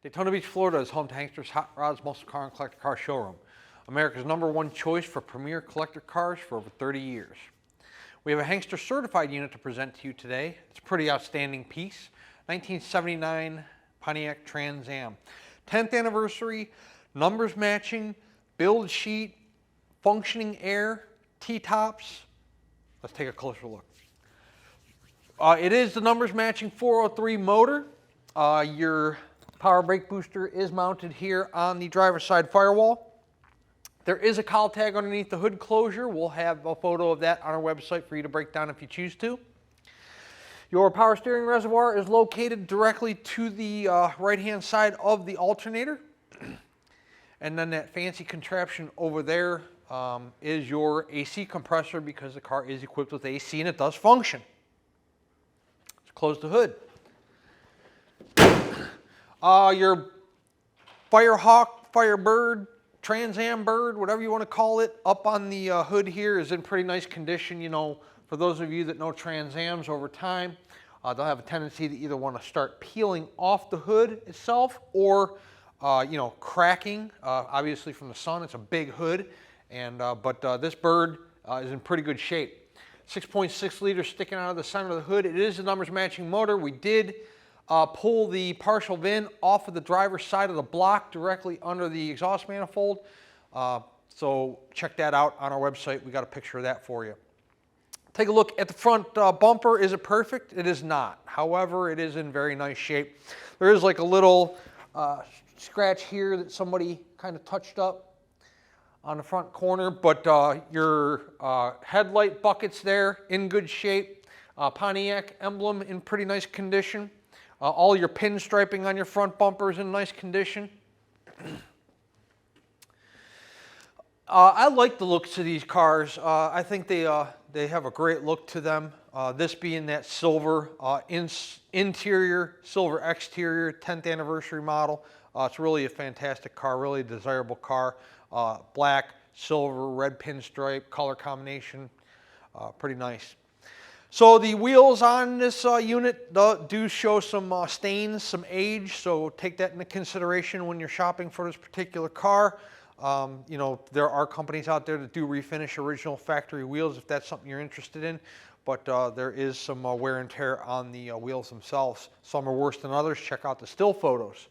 Daytona Beach, Florida is home to Hanksters Hot Rods Muscle Car and Collector Car Showroom, America's #1 choice for premier collector cars for over 30 years. We have a Hankster certified unit to present to you today. It's a pretty outstanding piece. 1979 Pontiac Trans Am. 10th anniversary, numbers matching, build sheet, functioning air, T-tops. Let's take a closer look. It is the numbers matching 403 motor. Your power brake booster is mounted here on the driver's side firewall. There is a cowl tag underneath the hood closure. We'll have a photo of that on our website for you to break down if you choose to. Your power steering reservoir is located directly to the right-hand side of the alternator. And then that fancy contraption over there is your AC compressor, because the car is equipped with AC and it does function. Let's close the hood. Your Firehawk, Firebird, Trans Am Bird, whatever you want to call it, up on the hood here is in pretty nice condition. You know, for those of you that know Trans Ams over time, they'll have a tendency to either want to start peeling off the hood itself or, you know, cracking. Obviously from the sun, it's a big hood, and but this bird is in pretty good shape. 6.6 liters sticking out of the center of the hood. It is a numbers matching motor. We did pull the partial VIN off of the driver's side of the block directly under the exhaust manifold. So check that out on our website. We got a picture of that for you. Take a look at the front bumper. Is it perfect? It is not. However, it is in very nice shape. There is like a little scratch here that somebody kind of touched up on the front corner, but your headlight buckets there in good shape. Pontiac emblem in pretty nice condition. All your pin striping on your front bumper is in nice condition. I like the looks of these cars. I think they have a great look to them. This being that silver interior, silver exterior, 10th anniversary model. It's really a fantastic car, really a desirable car. Black, silver, red pinstripe, color combination, pretty nice. So the wheels on this unit do show some stains, some age, so take that into consideration when you're shopping for this particular car. You know, there are companies out there that do refinish original factory wheels if that's something you're interested in, but there is some wear and tear on the wheels themselves. Some are worse than others. Check out the still photos.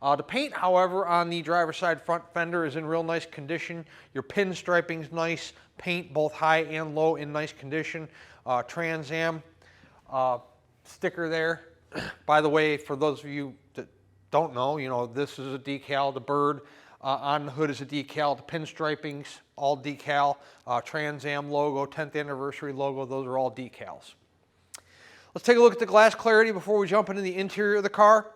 The paint, however, on the driver's side front fender is in real nice condition. Your pin striping's nice. Paint, both high and low, in nice condition. Trans Am sticker there. By the way, for those of you that don't know, you know, this is a decal. The bird on the hood is a decal. The pin striping's all decal. Trans Am logo, 10th anniversary logo, those are all decals. Let's take a look at the glass clarity before we jump into the interior of the car.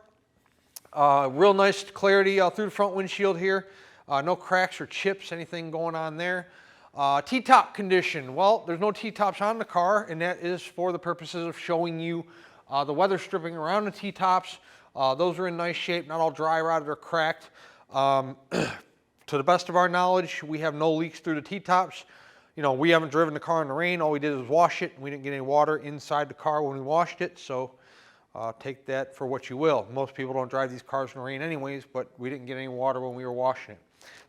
Real nice clarity through the front windshield here. No cracks or chips, anything going on there. T-top condition. Well, there's no T-tops on the car, and that is for the purposes of showing you the weather stripping around the T-tops. Those are in nice shape, not all dry rotted or cracked. To the best of our knowledge, we have no leaks through the T-tops. You know, we haven't driven the car in the rain. All we did was wash it, and we didn't get any water inside the car when we washed it, so take that for what you will. Most people don't drive these cars in the rain anyways, but we didn't get any water when we were washing it.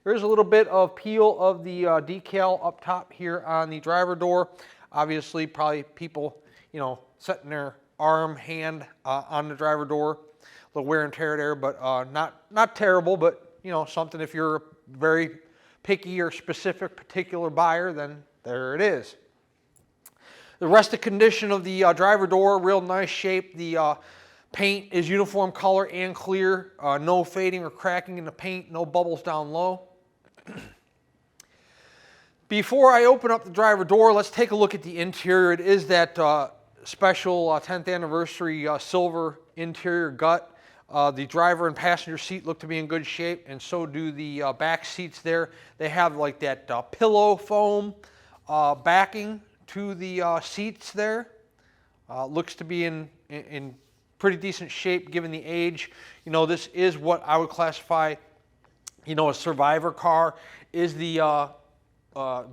There is a little bit of peel of the decal up top here on the driver door. Obviously, probably people, you know, setting their arm, hand on the driver door. A little wear and tear there, but not terrible, but, you know, something if you're a very picky or specific particular buyer, then there it is. The rest of the condition of the driver door, real nice shape. The paint is uniform color and clear. No fading or cracking in the paint. No bubbles down low. Before I open up the driver door, let's take a look at the interior. It is that special 10th anniversary silver interior gut. The driver and passenger seat look to be in good shape, and so do the back seats there. They have like that pillow foam backing to the seats there. Looks to be in pretty decent shape given the age. You know, this is what I would classify, you know, a survivor car. Is the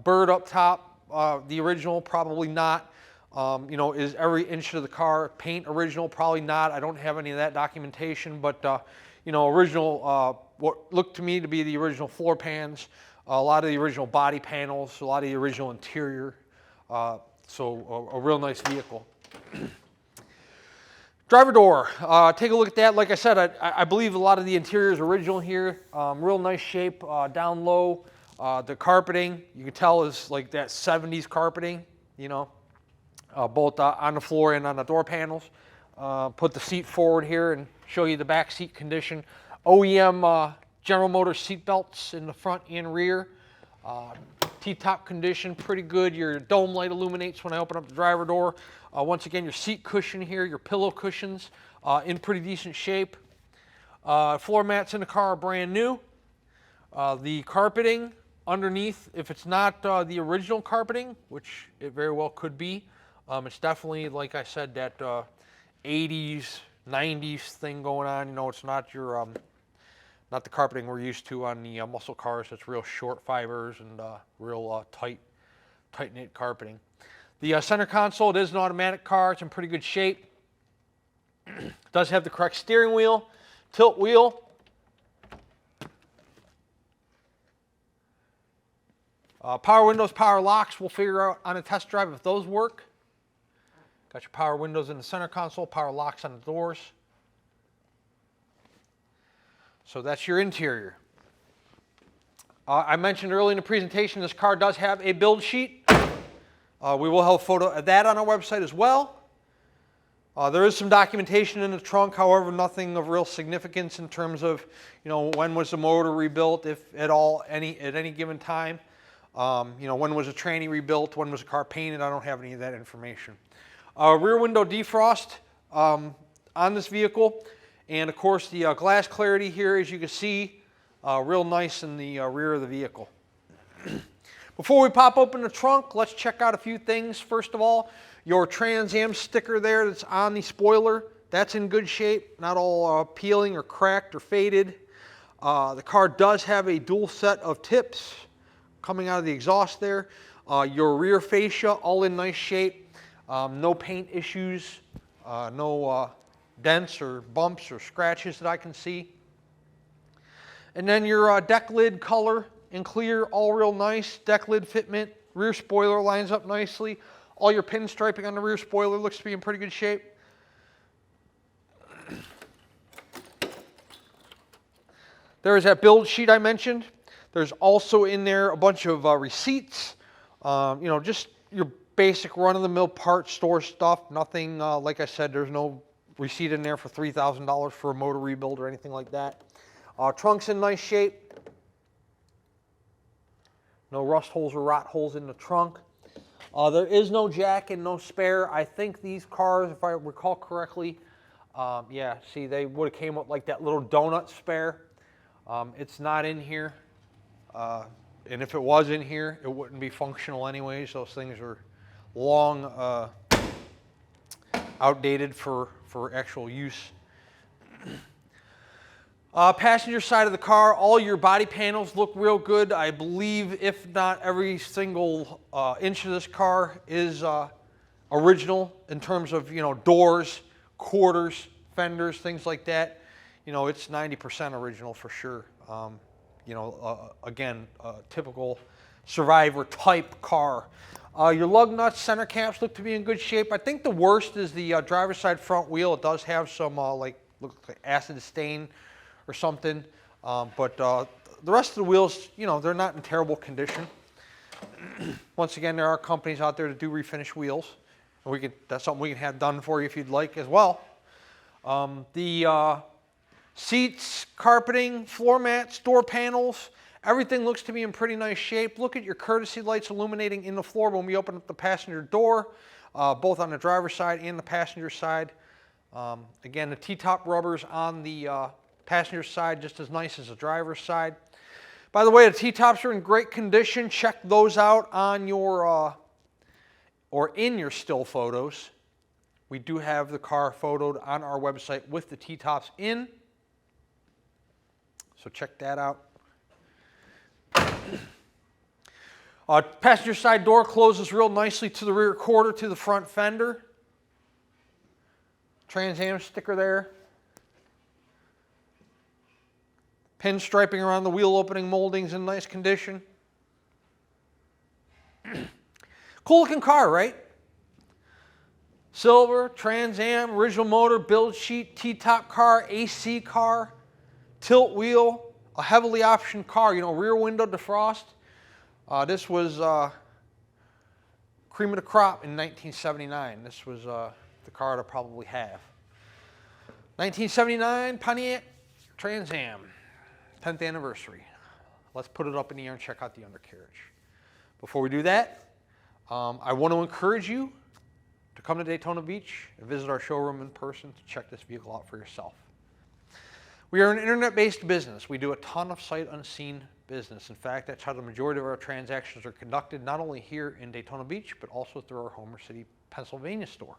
bird up top the original? Probably not. You know, is every inch of the car paint original? Probably not. I don't have any of that documentation, but you know, original, what looked to me to be the original floor pans, a lot of the original body panels, a lot of the original interior. So a real nice vehicle. Driver door, take a look at that. Like I said, I believe a lot of the interior is original here. Real nice shape down low. The carpeting, you can tell, is like that 70s carpeting, you know, both on the floor and on the door panels. Put the seat forward here and show you the back seat condition. OEM General Motors seat belts in the front and rear. T-top condition, pretty good. Your dome light illuminates when I open up the driver door. Once again, your seat cushion here, your pillow cushions in pretty decent shape. Floor mats in the car are brand new. The carpeting underneath, if it's not the original carpeting, which it very well could be, it's definitely, like I said, that 80s, 90s thing going on. You know, it's not your not the carpeting we're used to on the muscle cars. It's real short fibers and real tight-knit carpeting. The center console, it is an automatic car. It's in pretty good shape. It does have the correct steering wheel, tilt wheel. Power windows, power locks. We'll figure out on a test drive if those work. Got your power windows in the center console, power locks on the doors. So that's your interior. I mentioned early in the presentation, this car does have a build sheet. We will have a photo of that on our website as well. There is some documentation in the trunk, however, nothing of real significance in terms of, you know, when was the motor rebuilt, if at all, at any given time. You know, when was a tranny rebuilt, when was the car painted? I don't have any of that information. Rear window defrost on this vehicle, and of course the glass clarity here, as you can see, real nice in the rear of the vehicle. Before we pop open the trunk, let's check out a few things. First of all, your Trans Am sticker there that's on the spoiler, that's in good shape, not all peeling or cracked or faded. The car does have a dual set of tips coming out of the exhaust there. Your rear fascia, all in nice shape. No paint issues, no dents or bumps or scratches that I can see. And then your deck lid color in clear, all real nice. Deck lid fitment, rear spoiler lines up nicely. All your pinstriping on the rear spoiler looks to be in pretty good shape. There is that build sheet I mentioned. There's also in there a bunch of receipts. You know, just your basic run-of-the-mill part store stuff. Nothing, like I said, there's no receipt in there for $3,000 for a motor rebuild or anything like that. Trunk's in nice shape. No rust holes or rot holes in the trunk. There is no jack and no spare. I think these cars, if I recall correctly, yeah, see, they would have came with like that little donut spare. It's not in here. And if it was in here, it wouldn't be functional anyways. Those things are long outdated for actual use. Passenger side of the car, all your body panels look real good. I believe, if not every single inch of this car is original in terms of, you know, doors, quarters, fenders, things like that. You know, it's 90% original for sure. You know, again, a typical survivor type car. Your lug nuts, center caps look to be in good shape. I think the worst is the driver's side front wheel. It does have some looks like acid stain or something, but the rest of the wheels, you know, they're not in terrible condition. Once again, there are companies out there that do refinish wheels, and that's something we can have done for you if you'd like as well. The seats, carpeting, floor mats, door panels, everything looks to be in pretty nice shape. Look at your courtesy lights illuminating in the floor when we open up the passenger door, both on the driver's side and the passenger side. Again, the T-top rubbers on the passenger side just as nice as the driver's side. By the way, the T-tops are in great condition. Check those out on your or in your still photos. We do have the car photoed on our website with the T-tops in. So check that out. Passenger side door closes real nicely to the rear quarter to the front fender. Trans Am sticker there. Pinstriping around the wheel opening moldings in nice condition. Cool looking car, right? Silver, Trans Am, original motor, build sheet, T-top car, AC car, tilt wheel, a heavily optioned car, you know, rear window defrost. This was cream of the crop in 1979. This was the car to probably have. 1979 Pontiac Trans Am, 10th anniversary. Let's put it up in the air and check out the undercarriage. Before we do that, I want to encourage you to come to Daytona Beach and visit our showroom in person to check this vehicle out for yourself. We are an internet-based business. We do a ton of sight unseen business. In fact, that's how the majority of our transactions are conducted, not only here in Daytona Beach, but also through our Homer City, Pennsylvania store.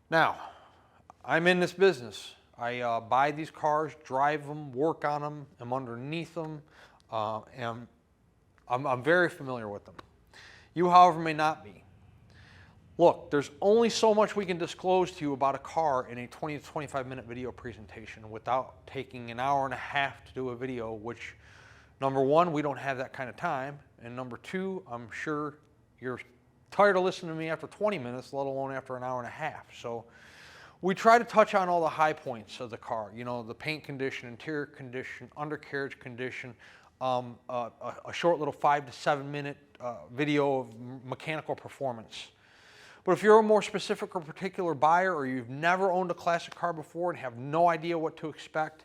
Now, I'm in this business. I buy these cars, drive them, work on them, I'm underneath them, and I'm very familiar with them. You, however, may not be. Look, there's only so much we can disclose to you about a car in a 20 to 25 minute video presentation without taking an hour and a half to do a video, which, number one, we don't have that kind of time, and number two, I'm sure you're tired of listening to me after 20 minutes, let alone after an hour and a half. So we try to touch on all the high points of the car, you know, the paint condition, interior condition, undercarriage condition, a short little 5 to 7 minute video of mechanical performance. But if you're a more specific or particular buyer, or you've never owned a classic car before and have no idea what to expect,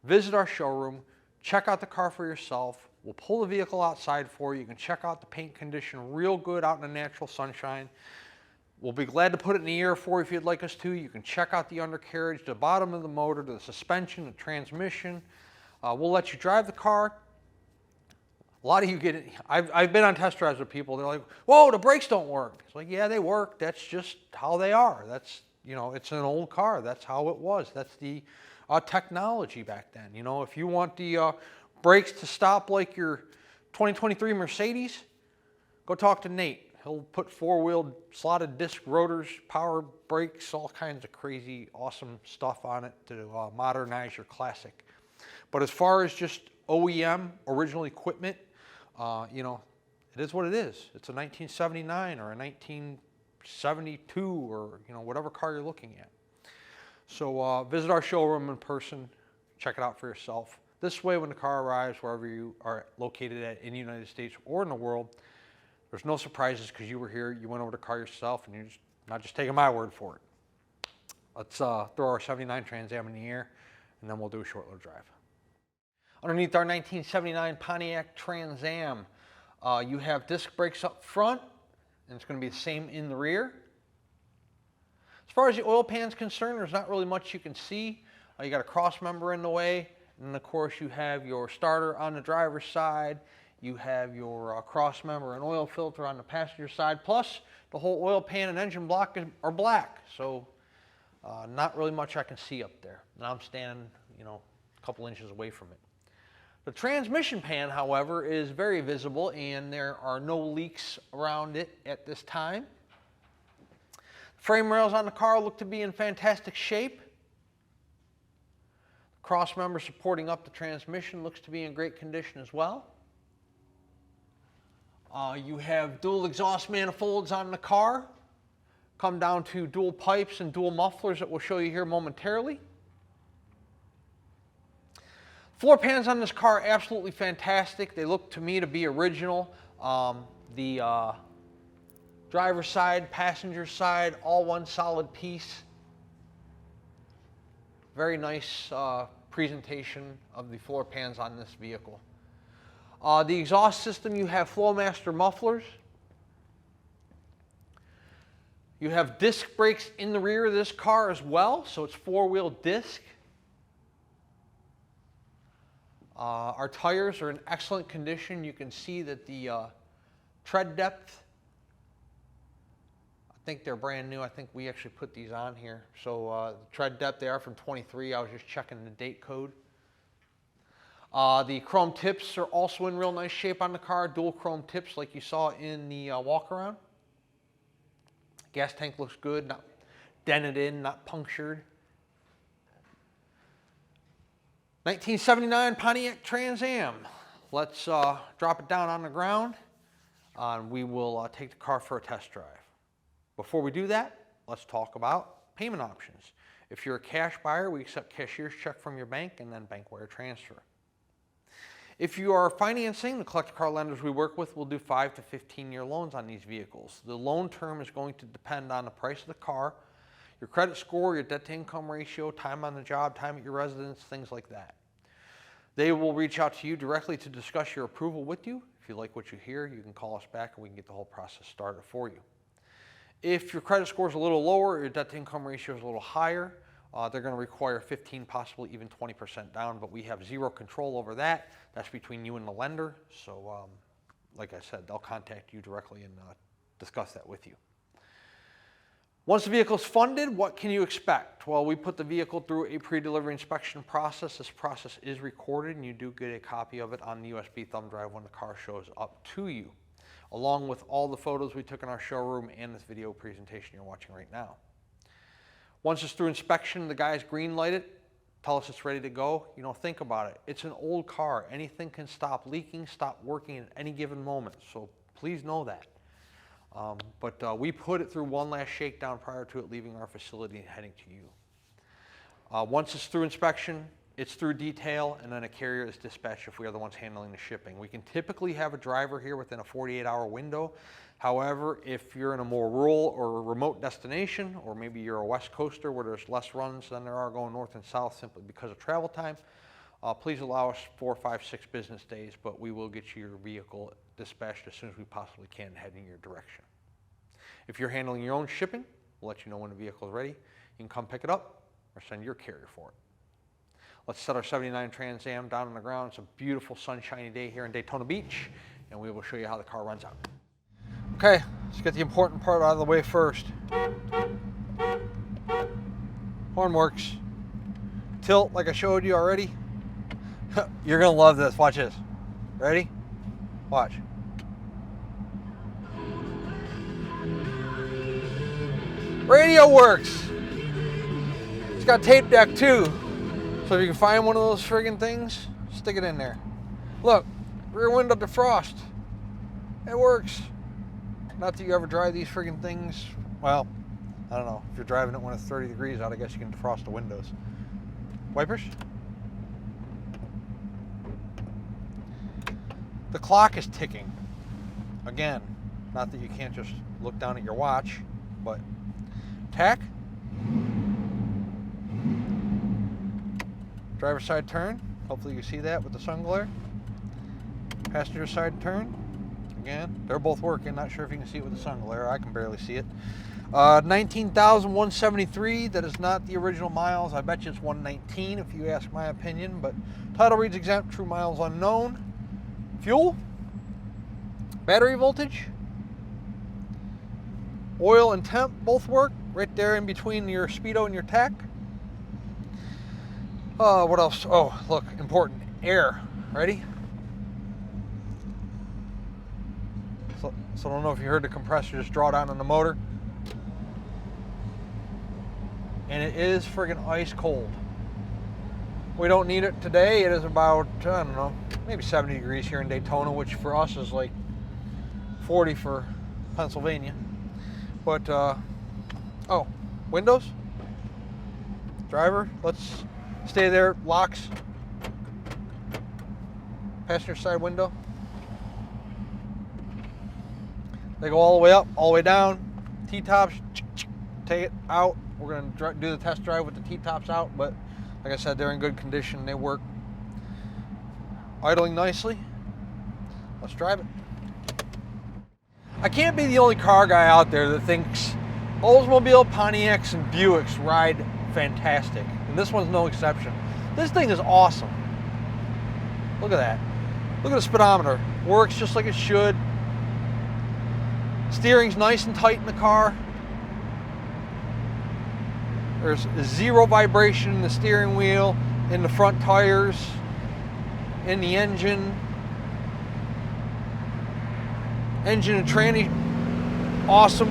visit our showroom, check out the car for yourself. We'll pull the vehicle outside for you. You can check out the paint condition real good out in the natural sunshine. We'll be glad to put it in the air for you if you'd like us to. You can check out the undercarriage, the bottom of the motor, the suspension, the transmission. We'll let you drive the car. A lot of you get it. I've been on test drives with people. They're like, "Whoa, the brakes don't work." It's like, yeah, they work. That's just how they are. That's, you know, it's an old car. That's how it was. That's the technology back then. You know, if you want the brakes to stop like your 2023 Mercedes, go talk to Nate. He'll put four-wheel slotted disc rotors, power brakes, all kinds of crazy, awesome stuff on it to modernize your classic. But as far as just OEM, original equipment, you know, it is what it is. It's a 1979 or a 1972 or, you know, whatever car you're looking at. So visit our showroom in person, check it out for yourself. This way, when the car arrives, wherever you are located at in the United States or in the world, there's no surprises because you were here, you went over the car yourself, and you're just not just taking my word for it. Let's throw our 79 Trans Am in the air, and then we'll do a short little drive. Underneath our 1979 Pontiac Trans Am, you have disc brakes up front, and it's going to be the same in the rear. As far as the oil pan is concerned, there's not really much you can see. You got a cross member in the way, and of course you have your starter on the driver's side. You have your cross member and oil filter on the passenger side, plus the whole oil pan and engine block are black, so not really much I can see up there. And I'm standing, you know, a couple inches away from it. The transmission pan, however, is very visible, and there are no leaks around it at this time. Frame rails on the car look to be in fantastic shape. The cross member supporting up the transmission looks to be in great condition as well. You have dual exhaust manifolds on the car, come down to dual pipes and dual mufflers that we'll show you here momentarily. Floor pans on this car are absolutely fantastic. They look to me to be original. The driver's side, passenger side, all one solid piece. Very nice presentation of the floor pans on this vehicle. The exhaust system, you have Flowmaster mufflers. You have disc brakes in the rear of this car as well, so it's four-wheel disc. Our tires are in excellent condition. You can see that the tread depth, I think they're brand new. I think we actually put these on here. So the tread depth, they are from 23. I was just checking the date code. The chrome tips are also in real nice shape on the car. Dual chrome tips like you saw in the walk-around. Gas tank looks good, not dented in, not punctured. 1979 Pontiac Trans Am. Let's drop it down on the ground and we will take the car for a test drive. Before we do that, let's talk about payment options. If you're a cash buyer, we accept cashier's check from your bank and then bank wire transfer. If you are financing, the collector car lenders we work with will do 5 to 15-year loans on these vehicles. The loan term is going to depend on the price of the car, your credit score, your debt-to-income ratio, time on the job, time at your residence, things like that. They will reach out to you directly to discuss your approval with you. If you like what you hear, you can call us back and we can get the whole process started for you. If your credit score is a little lower, your debt-to-income ratio is a little higher, they're going to require 15, possibly even 20% down, but we have zero control over that. That's between you and the lender. So, like I said, they'll contact you directly and discuss that with you. Once the vehicle is funded, what can you expect? Well, we put the vehicle through a pre-delivery inspection process. This process is recorded, and you do get a copy of it on the USB thumb drive when the car shows up to you, along with all the photos we took in our showroom and this video presentation you're watching right now. Once it's through inspection, the guys green light it, tell us it's ready to go. You know, think about it. It's an old car. Anything can stop leaking, stop working at any given moment. So please know that. But we put it through one last shakedown prior to it leaving our facility and heading to you. Once it's through inspection, it's through detail, and then a carrier is dispatched if we are the ones handling the shipping. We can typically have a driver here within a 48-hour window. However, if you're in a more rural or remote destination, or maybe you're a West Coaster where there's less runs than there are going north and south simply because of travel time, please allow us 4, 5, 6 business days, but we will get you your vehicle dispatched as soon as we possibly can and head in your direction. If you're handling your own shipping, we'll let you know when the vehicle is ready. You can come pick it up or send your carrier for it. Let's set our 79 Trans Am down on the ground. It's a beautiful sunshiny day here in Daytona Beach, and we will show you how the car runs out. Okay, let's get the important part out of the way first. Horn works. Tilt, like I showed you already. You're gonna love this, watch this. Ready? Watch. Radio works. It's got tape deck too. So if you can find one of those friggin' things, stick it in there. Look, rear window defrost. It works. Not that you ever drive these friggin' things. Well, I don't know. If you're driving it when it's 30 degrees out, I guess you can defrost the windows. Wipers. The clock is ticking. Again, not that you can't just look down at your watch, but tack. Driver's side turn. Hopefully you see that with the sun glare. Passenger side turn. Again, they're both working. Not sure if you can see it with the sun glare. I can barely see it. 19,173. That is not the original miles. I bet you it's 119 if you ask my opinion, but title reads exempt, true miles unknown. Fuel, battery voltage, oil and temp both work right there in between your speedo and your tack. What else? Oh, look, important. Air. Ready? So I don't know if you heard the compressor just draw down on the motor. And it is friggin' ice cold. We don't need it today. It is about, I don't know, maybe 70 degrees here in Daytona, which for us is like 40 for Pennsylvania. But, oh, windows, driver, let's stay there, locks, passenger side window. They go all the way up, all the way down, T-tops, take it out. We're gonna do the test drive with the T-tops out, but like I said, they're in good condition, they work. Idling nicely. Let's drive it. I can't be the only car guy out there that thinks Oldsmobile, Pontiacs, and Buicks ride fantastic. And this one's no exception. This thing is awesome. Look at that. Look at the speedometer. Works just like it should. Steering's nice and tight in the car. There's zero vibration in the steering wheel, in the front tires. in the engine. Engine and tranny, awesome.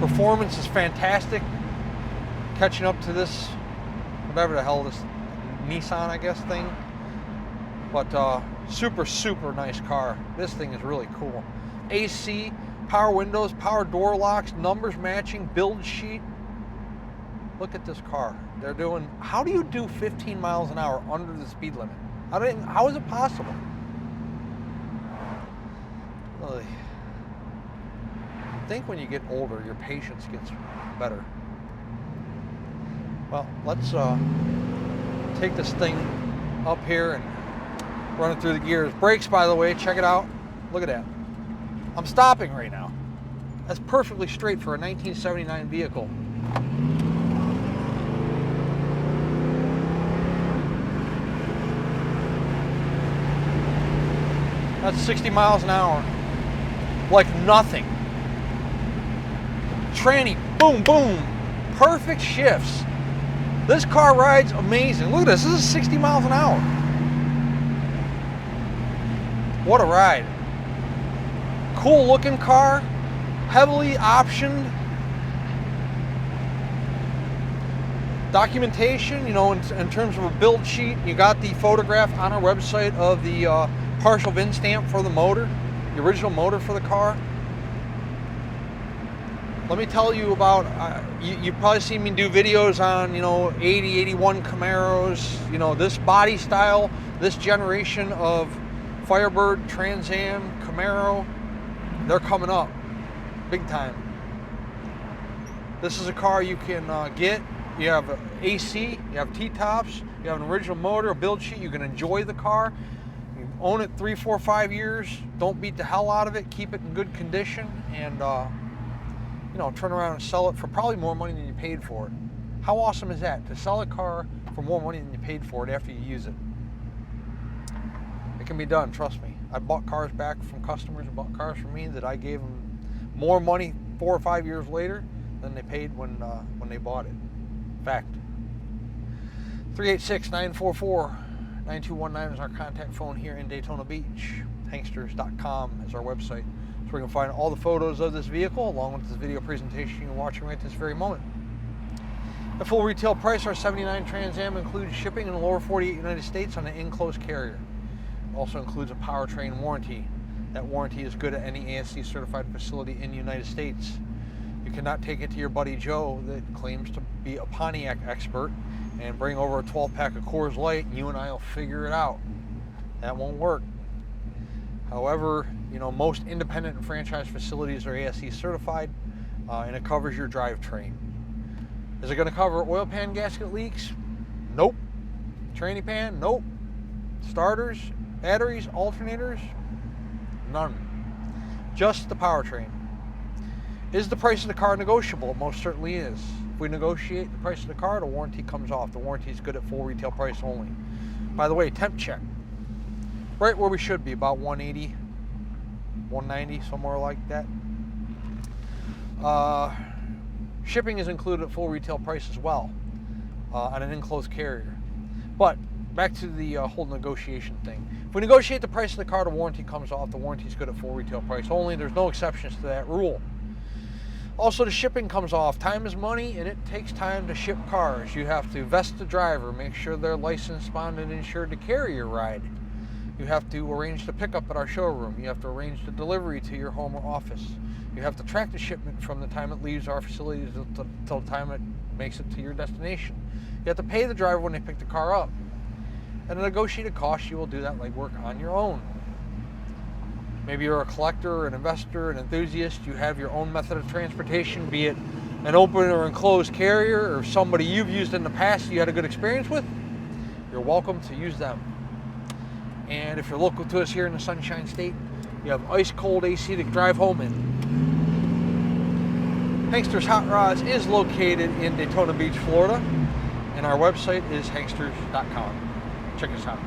Performance is fantastic. Catching up to this, whatever the hell this Nissan, I guess, thing. But super, super nice car. This thing is really cool. AC, power windows, power door locks, numbers matching, build sheet. Look at this car. They're doing, how do you do 15 miles an hour under the speed limit? How is it possible? Really. I think when you get older, your patience gets better. Well, let's take this thing up here and run it through the gears. Brakes, by the way, check it out. Look at that. I'm stopping right now. That's perfectly straight for a 1979 vehicle. That's 60 miles an hour. Like nothing. Tranny, boom, boom. Perfect shifts. This car rides amazing. Look at this. This is 60 miles an hour. What a ride. Cool looking car. Heavily optioned. Documentation, you know, in terms of a build sheet, you got the photograph on our website of the partial VIN stamp for the motor, the original motor for the car. Let me tell you about, you've probably seen me do videos on, you know, 80, 81 Camaros, you know, this body style, this generation of Firebird, Trans Am, Camaro, they're coming up big time. This is a car you can get. You have AC, you have T-tops, you have an original motor, a build sheet, you can enjoy the car. You own it 3, 4, 5 years, don't beat the hell out of it, keep it in good condition, and you know, turn around and sell it for probably more money than you paid for it. How awesome is that, to sell a car for more money than you paid for it after you use it? It can be done, trust me. I bought cars back from customers who bought cars from me that I gave them more money 4 or 5 years later than they paid when they bought it. Fact. 386-944-9219 is our contact phone here in Daytona Beach. Hanksters.com is our website. So we can find all the photos of this vehicle along with this video presentation you're watching right this very moment. The full retail price, our 79 Trans Am, includes shipping in the lower 48 United States on an enclosed carrier. It also includes a powertrain warranty. That warranty is good at any ASC certified facility in the United States. You cannot take it to your buddy Joe that claims to be a Pontiac expert and bring over a 12-pack of Coors Light and you and I will figure it out. That won't work. However, you know, most independent and franchise facilities are ASC certified, and it covers your drivetrain. Is it going to cover oil pan gasket leaks? Nope. Tranny pan? Nope. Starters, batteries, alternators? None. Just the powertrain. Is the price of the car negotiable? It most certainly is. If we negotiate the price of the car, the warranty comes off. The warranty is good at full retail price only. By the way, temp check. Right where we should be, about 180, 190, somewhere like that. Shipping is included at full retail price as well on an enclosed carrier. But back to the whole negotiation thing. If we negotiate the price of the car, the warranty comes off. The warranty is good at full retail price only. There's no exceptions to that rule. Also, the shipping comes off. Time is money, and it takes time to ship cars. You have to vest the driver, make sure they're licensed, bonded, and insured to carry your ride. You have to arrange the pickup at our showroom. You have to arrange the delivery to your home or office. You have to track the shipment from the time it leaves our facilities until the time it makes it to your destination. You have to pay the driver when they pick the car up. At a negotiated cost, you will do that legwork on your own. Maybe you're a collector, an investor, an enthusiast. You have your own method of transportation, be it an open or enclosed carrier or somebody you've used in the past you had a good experience with. You're welcome to use them. And if you're local to us here in the Sunshine State, you have ice cold AC to drive home in. Hanksters Hot Rods is located in Daytona Beach, Florida, and our website is hanksters.com. Check us out.